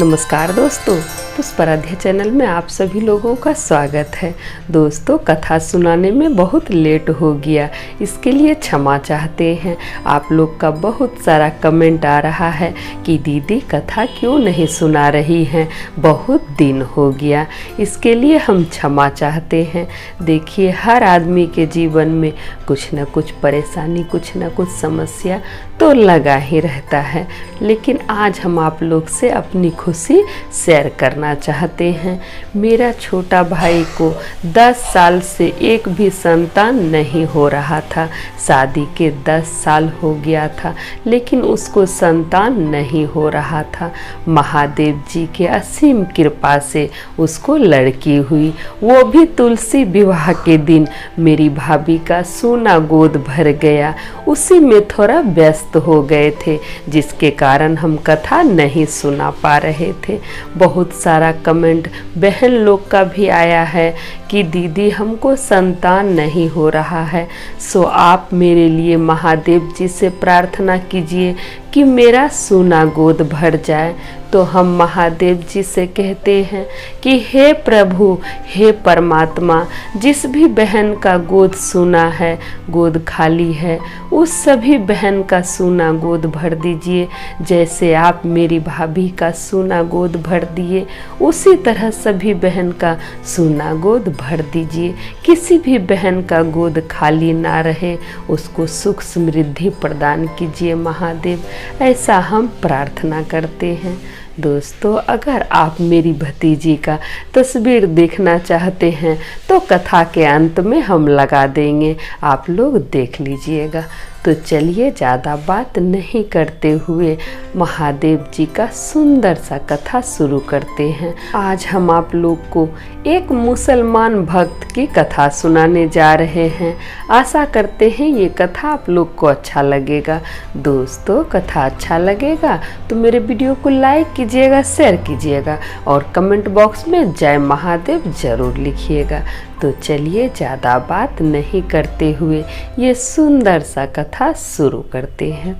नमस्कार दोस्तों, पुष्पाराध्या चैनल में आप सभी लोगों का स्वागत है। दोस्तों, कथा सुनाने में बहुत लेट हो गया, इसके लिए क्षमा चाहते हैं। आप लोग का बहुत सारा कमेंट आ रहा है कि दीदी कथा क्यों नहीं सुना रही हैं, बहुत दिन हो गया। इसके लिए हम क्षमा चाहते हैं। देखिए, हर आदमी के जीवन में कुछ न कुछ परेशानी, कुछ न कुछ समस्या तो लगा ही रहता है, लेकिन आज हम आप लोग से अपनी खुशी शेयर करना चाहते हैं। मेरा छोटा भाई को 10 साल से एक भी संतान नहीं हो रहा था। शादी के 10 साल हो गया था, लेकिन उसको संतान नहीं हो रहा था। महादेव जी के असीम कृपा से उसको लड़की हुई, वो भी तुलसी विवाह के दिन। मेरी भाभी का सोना गोद भर गया, उसी में थोड़ा व्यस्त हो गए थे, जिसके कारण हम कथा नहीं सुना पा रहे थे। बहुत सारा कमेंट बहन लोग का भी आया है कि दीदी हमको संतान नहीं हो रहा है, सो आप मेरे लिए महादेव जी से प्रार्थना कीजिए कि मेरा सोना गोद भर जाए। तो हम महादेव जी से कहते हैं कि हे प्रभु, हे परमात्मा, जिस भी बहन का गोद सूना है, गोद खाली है, उस सभी बहन का सूना गोद भर दीजिए। जैसे आप मेरी भाभी का सूना गोद भर दिए, उसी तरह सभी बहन का सूना गोद भर दीजिए। किसी भी बहन का गोद खाली ना रहे, उसको सुख समृद्धि प्रदान कीजिए महादेव, ऐसा हम प्रार्थना करते हैं। दोस्तों, अगर आप मेरी भतीजी का तस्वीर देखना चाहते हैं तो कथा के अंत में हम लगा देंगे, आप लोग देख लीजिएगा। तो चलिए, ज़्यादा बात नहीं करते हुए महादेव जी का सुंदर सा कथा शुरू करते हैं। आज हम आप लोग को एक मुसलमान भक्त की कथा सुनाने जा रहे हैं। आशा करते हैं ये कथा आप लोग को अच्छा लगेगा। दोस्तों, कथा अच्छा लगेगा तो मेरे वीडियो को लाइक कीजिएगा, शेयर कीजिएगा और कमेंट बॉक्स में जय महादेव ज़रूर लिखिएगा। तो चलिए, ज़्यादा बात नहीं करते हुए ये सुंदर सा कथा शुरू करते हैं।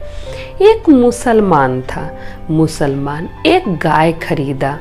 एक मुसलमान था। मुसलमान एक गाय खरीदा।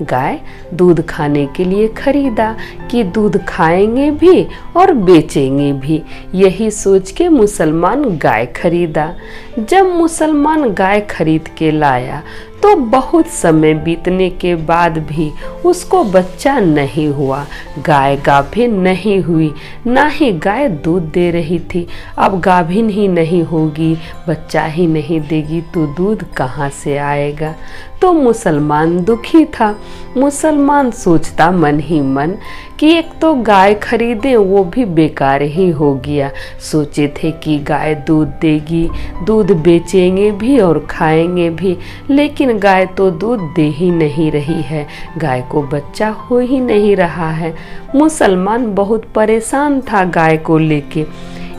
गाय दूध खाने के लिए खरीदा कि दूध खाएंगे भी और बेचेंगे भी, यही सोच के मुसलमान गाय खरीदा। जब मुसलमान गाय खरीद के लाया तो बहुत समय बीतने के बाद भी उसको बच्चा नहीं हुआ। गाय गाभिन नहीं हुई, ना ही गाय दूध दे रही थी। अब गाभिन ही नहीं होगी, बच्चा ही नहीं देगी तो दूध कहाँ से आएगा। तो मुसलमान दुखी था। मुसलमान सोचता मन ही मन कि एक तो गाय खरीदे, वो भी बेकार ही हो गया। सोचे थे कि गाय दूध देगी, दूध बेचेंगे भी और खाएंगे भी, लेकिन गाय तो दूध दे ही नहीं रही है, गाय को बच्चा हो ही नहीं रहा है। मुसलमान बहुत परेशान था गाय को लेके।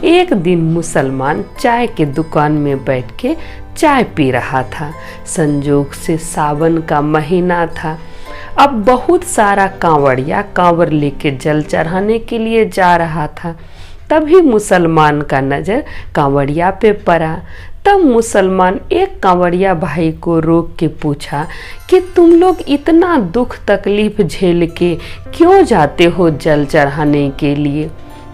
एक दिन मुसलमान चाय के दुकान में बैठ के चाय पी रहा था। संजोग से सावन का महीना था। अब बहुत सारा कांवड़िया कांवर लेके जल चढ़ाने के लिए जा रहा था। तभी मुसलमान का नज़र कांवड़िया पे पड़ा। तब मुसलमान एक कांवड़िया भाई को रोक के पूछा कि तुम लोग इतना दुख तकलीफ झेल के क्यों जाते हो जल चढ़ाने के लिए।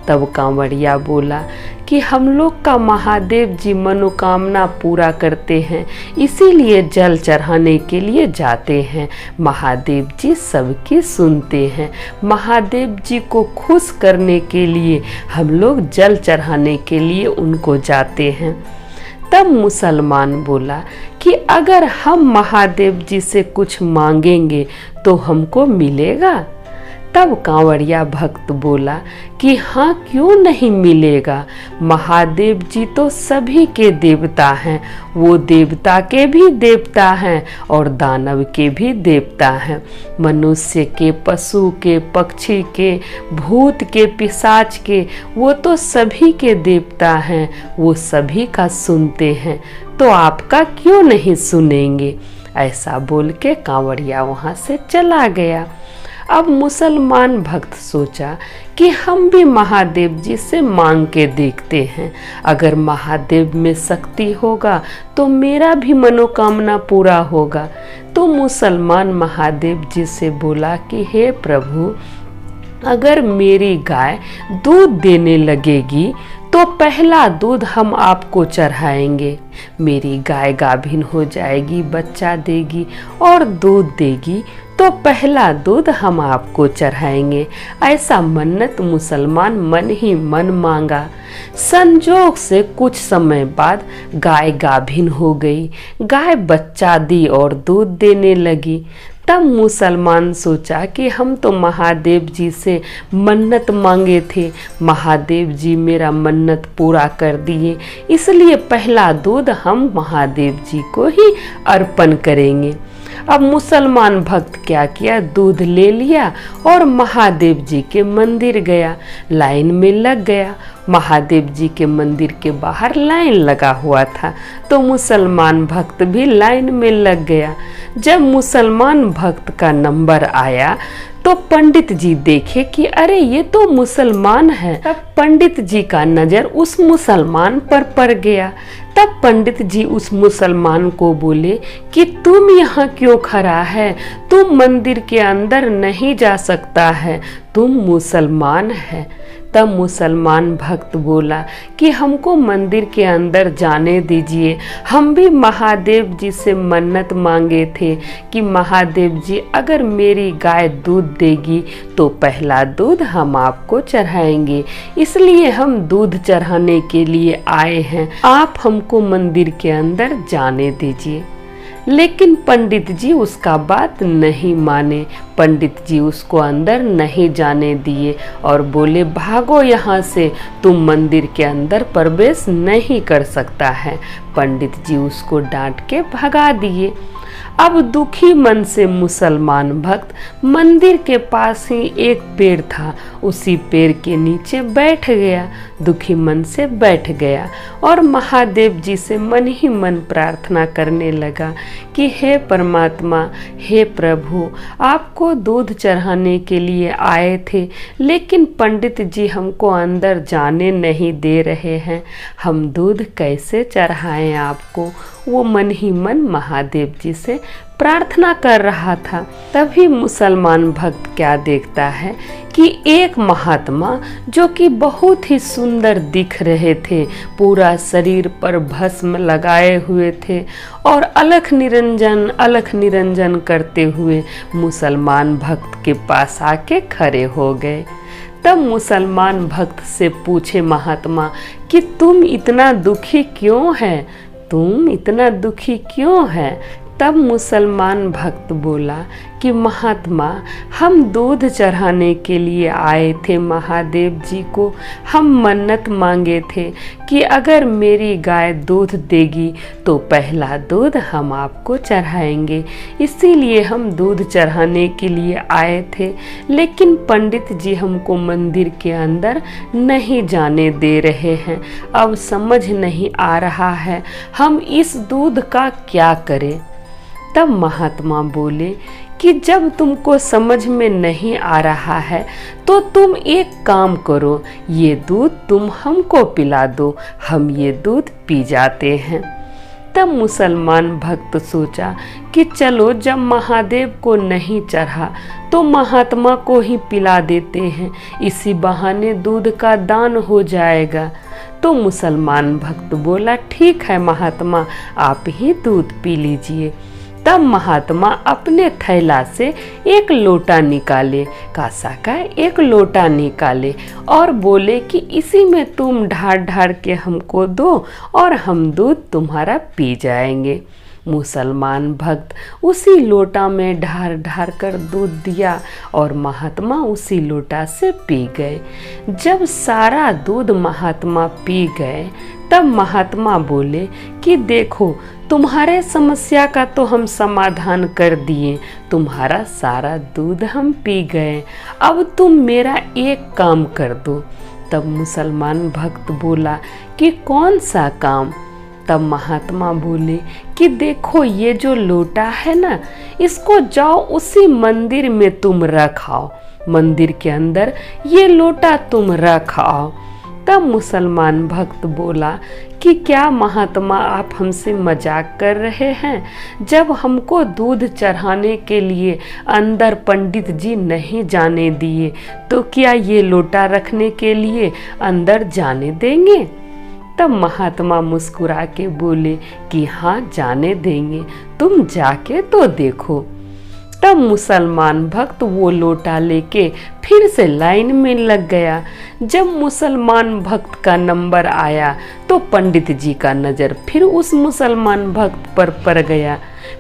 तब कांवड़िया बोला कि हम लोग का महादेव जी मनोकामना पूरा करते हैं, इसीलिए जल चढ़ाने के लिए जाते हैं। महादेव जी सबकी सुनते हैं। महादेव जी को खुश करने के लिए हम लोग जल चढ़ाने के लिए उनको जाते हैं। तब मुसलमान बोला कि अगर हम महादेव जी से कुछ मांगेंगे तो हमको मिलेगा। तब कांवड़िया भक्त बोला कि हाँ, क्यों नहीं मिलेगा। महादेव जी तो सभी के देवता हैं, वो देवता के भी देवता हैं और दानव के भी देवता हैं। मनुष्य के, पशु के, पक्षी के, भूत के, पिशाच के, वो तो सभी के देवता हैं, वो सभी का सुनते हैं, तो आपका क्यों नहीं सुनेंगे। ऐसा बोल के कांवड़िया वहाँ से चला गया। अब मुसलमान भक्त सोचा कि हम भी महादेव जी से मांग के देखते हैं, अगर महादेव में शक्ति होगा तो मेरा भी मनोकामना पूरा होगा। तो मुसलमान महादेव जी से बोला कि हे प्रभु, अगर मेरी गाय दूध देने लगेगी तो पहला दूध हम आपको चढ़ाएंगे। मेरी गाय गाभिन हो जाएगी, बच्चा देगी और दूध देगी तो पहला दूध हम आपको चढ़ाएंगे। ऐसा मन्नत मुसलमान मन ही मन मांगा। संजोग से कुछ समय बाद गाय गाभिन हो गई, गाय बच्चा दी और दूध देने लगी। तब मुसलमान सोचा कि हम तो महादेव जी से मन्नत मांगे थे, महादेव जी मेरा मन्नत पूरा कर दिए, इसलिए पहला दूध हम महादेव जी को ही अर्पण करेंगे। अब मुसलमान भक्त क्या किया, दूध ले लिया और महादेव जी के मंदिर गया, लाइन में लग गया। महादेव जी के मंदिर के बाहर लाइन लगा हुआ था तो मुसलमान भक्त भी लाइन में लग गया। जब मुसलमान भक्त का नंबर आया तो पंडित जी देखे कि अरे ये तो मुसलमान है। तब पंडित जी का नजर उस मुसलमान पर पड़ गया। तब पंडित जी उस मुसलमान को बोले कि तुम यहाँ क्यों खड़ा है, तुम मंदिर के अंदर नहीं जा सकता है, तुम मुसलमान है। तब मुसलमान भक्त बोला कि हमको मंदिर के अंदर जाने दीजिए, हम भी महादेव जी से मन्नत मांगे थे कि महादेव जी अगर मेरी गाय दूध देगी तो पहला दूध हम आपको चढ़ाएंगे, इसलिए हम दूध चढ़ाने के लिए आए हैं, आप हमको मंदिर के अंदर जाने दीजिए। लेकिन पंडित जी उसका बात नहीं माने, पंडित जी उसको अंदर नहीं जाने दिए और बोले भागो यहाँ से, तुम मंदिर के अंदर प्रवेश नहीं कर सकता है। पंडित जी उसको डांट के भगा दिए। अब दुखी मन से मुसलमान भक्त मंदिर के पास ही एक पेड़ था, उसी पेड़ के नीचे बैठ गया, दुखी मन से बैठ गया और महादेव जी से मन ही मन प्रार्थना करने लगा कि हे परमात्मा, हे प्रभु, आपको दूध चढ़ाने के लिए आए थे लेकिन पंडित जी हमको अंदर जाने नहीं दे रहे हैं, हम दूध कैसे चढ़ाएं आपको। वो मन ही मन महादेव जी से प्रार्थना कर रहा था। तभी मुसलमान भक्त क्या देखता है कि एक महात्मा जो कि बहुत ही सुंदर दिख रहे थे, पूरा शरीर पर भस्म लगाए हुए थे और अलख निरंजन करते हुए मुसलमान भक्त के पास आके खड़े हो गए। तब मुसलमान भक्त से पूछे महात्मा कि तुम इतना दुखी क्यों है, तुम इतना दुखी क्यों है। तब मुसलमान भक्त बोला कि महात्मा, हम दूध चढ़ाने के लिए आए थे महादेव जी को, हम मन्नत मांगे थे कि अगर मेरी गाय दूध देगी तो पहला दूध हम आपको चढ़ाएंगे, इसीलिए हम दूध चढ़ाने के लिए आए थे, लेकिन पंडित जी हमको मंदिर के अंदर नहीं जाने दे रहे हैं। अब समझ नहीं आ रहा है हम इस दूध का क्या करें। तब महात्मा बोले कि जब तुमको समझ में नहीं आ रहा है तो तुम एक काम करो, ये दूध तुम हमको पिला दो, हम ये दूध पी जाते हैं। तब मुसलमान भक्त सोचा कि चलो जब महादेव को नहीं चढ़ा तो महात्मा को ही पिला देते हैं, इसी बहाने दूध का दान हो जाएगा। तो मुसलमान भक्त बोला ठीक है महात्मा, आप ही दूध पी लीजिए। तब महात्मा अपने थैला से एक लोटा निकाले, कांसा का एक लोटा निकाले और बोले कि इसी में तुम ढार ढार के हमको दो और हम दूध तुम्हारा पी जाएंगे। मुसलमान भक्त उसी लोटा में ढार ढार कर दूध दिया और महात्मा उसी लोटा से पी गए। जब सारा दूध महात्मा पी गए तब महात्मा बोले कि देखो, तुम्हारे समस्या का तो हम समाधान कर दिए, तुम्हारा सारा दूध हम पी गए, अब तुम मेरा एक काम कर दो। तब मुसलमान भक्त बोला कि कौन सा काम। तब महात्मा बोले कि देखो, ये जो लोटा है ना, इसको जाओ उसी मंदिर में तुम रखाओ, मंदिर के अंदर ये लोटा तुम रखाओ। तब तब मुसलमान भक्त बोला कि क्या महात्मा आप हमसे मजाक कर रहे हैं? जब हमको दूध चढ़ाने के लिए अंदर पंडित जी नहीं जाने दिए तो क्या ये लोटा रखने के लिए अंदर जाने देंगे? तब महात्मा मुस्कुरा के बोले कि हाँ जाने देंगे, तुम जाके तो देखो। तब मुसलमान भक्त वो लोटा लेके फिर से लाइन में लग गया। जब मुसलमान भक्त का नंबर आया तो पंडित जी का नज़र फिर उस मुसलमान भक्त पर पड़ गया।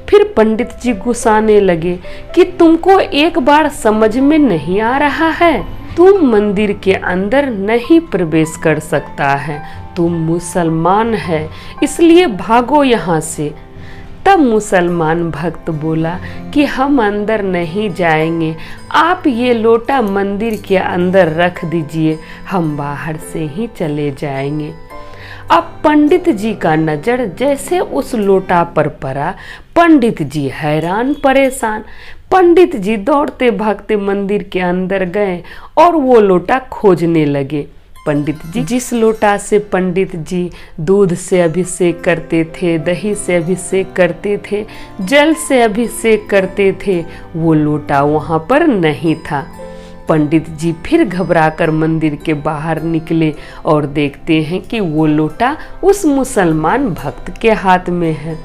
फिर पंडित जी गुस्साने लगे कि तुमको एक बार समझ में नहीं आ रहा है, तुम मंदिर के अंदर नहीं प्रवेश कर सकता है, तुम मुसलमान है, इसलिए भागो यहाँ से। तब मुसलमान भक्त बोला कि हम अंदर नहीं जाएंगे, आप ये लोटा मंदिर के अंदर रख दीजिए, हम बाहर से ही चले जाएंगे। अब पंडित जी का नज़र जैसे उस लोटा पर पड़ा, पंडित जी हैरान परेशान। पंडित जी दौड़ते भागते मंदिर के अंदर गए और वो लोटा खोजने लगे। पंडित जी जिस लोटा से पंडित जी दूध से अभिषेक करते थे, दही से अभिषेक करते थे, जल से अभिषेक करते थे, वो लोटा वहाँ पर नहीं था। पंडित जी फिर घबराकर मंदिर के बाहर निकले और देखते हैं कि वो लोटा उस मुसलमान भक्त के हाथ में है।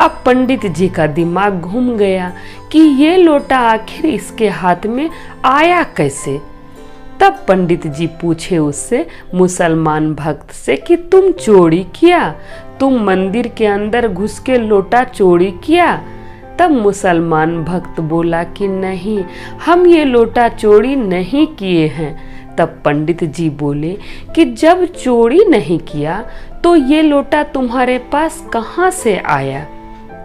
अब पंडित जी का दिमाग घूम गया कि ये लोटा आखिर इसके हाथ में आया कैसे। तब पंडित जी पूछे उससे, मुसलमान भक्त से, कि तुम चोरी किया, तुम मंदिर के अंदर घुस के लोटा चोरी किया? तब मुसलमान भक्त बोला कि नहीं, हम ये लोटा चोरी नहीं किए हैं। तब पंडित जी बोले कि जब चोरी नहीं किया तो ये लोटा तुम्हारे पास कहाँ से आया?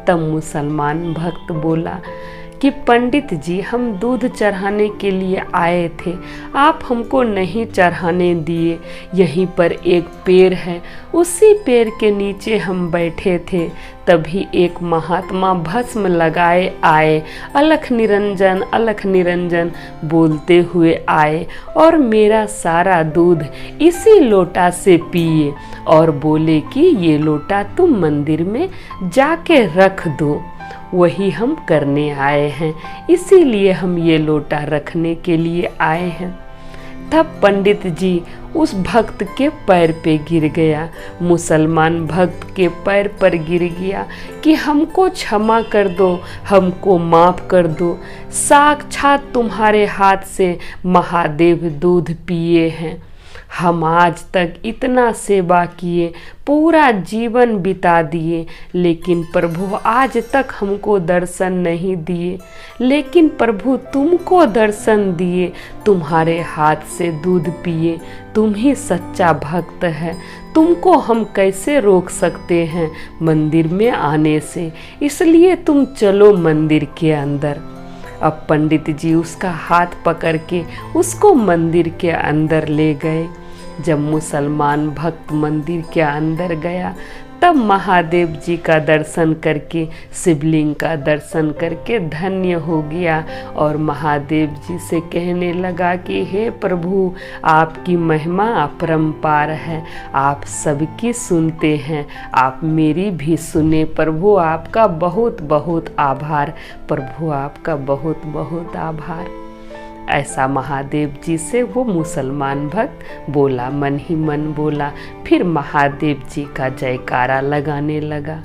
तब मुसलमान भक्त बोला कि पंडित जी हम दूध चढ़ाने के लिए आए थे, आप हमको नहीं चढ़ाने दिए। यहीं पर एक पेड़ है, उसी पेड़ के नीचे हम बैठे थे, तभी एक महात्मा भस्म लगाए आए, अलख निरंजन बोलते हुए आए और मेरा सारा दूध इसी लोटा से पिए और बोले कि ये लोटा तुम मंदिर में जाके रख दो। वही हम करने आए हैं, इसीलिए हम ये लोटा रखने के लिए आए हैं। तब पंडित जी उस भक्त के पैर पे गिर गया, मुसलमान भक्त के पैर पर गिर गया कि हमको क्षमा कर दो, हमको माफ़ कर दो, साक्षात तुम्हारे हाथ से महादेव दूध पिए हैं। हम आज तक इतना सेवा किए, पूरा जीवन बिता दिए, लेकिन प्रभु आज तक हमको दर्शन नहीं दिए। लेकिन प्रभु तुमको दर्शन दिए, तुम्हारे हाथ से दूध पिए, तुम ही सच्चा भक्त है, तुमको हम कैसे रोक सकते हैं मंदिर में आने से? इसलिए तुम चलो मंदिर के अंदर। अब पंडित जी उसका हाथ पकड़ के उसको मंदिर के अंदर ले गए। जब मुसलमान भक्त मंदिर के अंदर गया तब महादेव जी का दर्शन करके, शिवलिंग का दर्शन करके धन्य हो गया और महादेव जी से कहने लगा कि हे प्रभु, आपकी महिमा अपरंपार है, आप सबकी सुनते हैं, आप मेरी भी सुने प्रभु, आपका बहुत बहुत आभार प्रभु, आपका बहुत बहुत आभार। ऐसा महादेव जी से वो मुसलमान भक्त बोला, मन ही मन बोला, फिर महादेव जी का जयकारा लगाने लगा।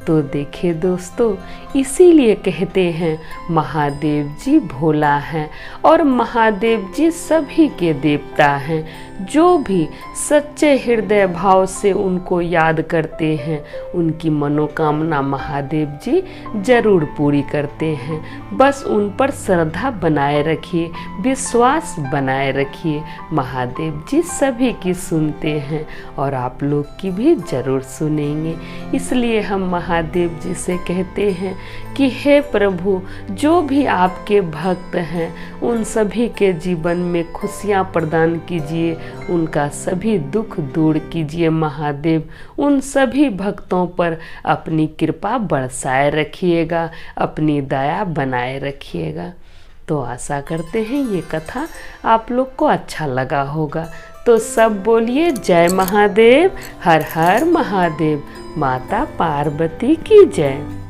तो देखिए दोस्तों, इसीलिए कहते हैं महादेव जी भोला हैं और महादेव जी सभी के देवता हैं। जो भी सच्चे हृदय भाव से उनको याद करते हैं, उनकी मनोकामना महादेव जी जरूर पूरी करते हैं। बस उन पर श्रद्धा बनाए रखिए, विश्वास बनाए रखिए, महादेव जी सभी की सुनते हैं और आप लोग की भी जरूर सुनेंगे। इसलिए हम महादेव जी से कहते हैं कि हे प्रभु, जो भी आपके भक्त हैं उन सभी के जीवन में खुशियाँ प्रदान कीजिए, उनका सभी दुख दूर कीजिए महादेव। उन सभी भक्तों पर अपनी कृपा बरसाए रखिएगा, अपनी दया बनाए रखिएगा। तो आशा करते हैं ये कथा आप लोग को अच्छा लगा होगा। तो सब बोलिए जय महादेव, हर हर महादेव, माता पार्वती की जय।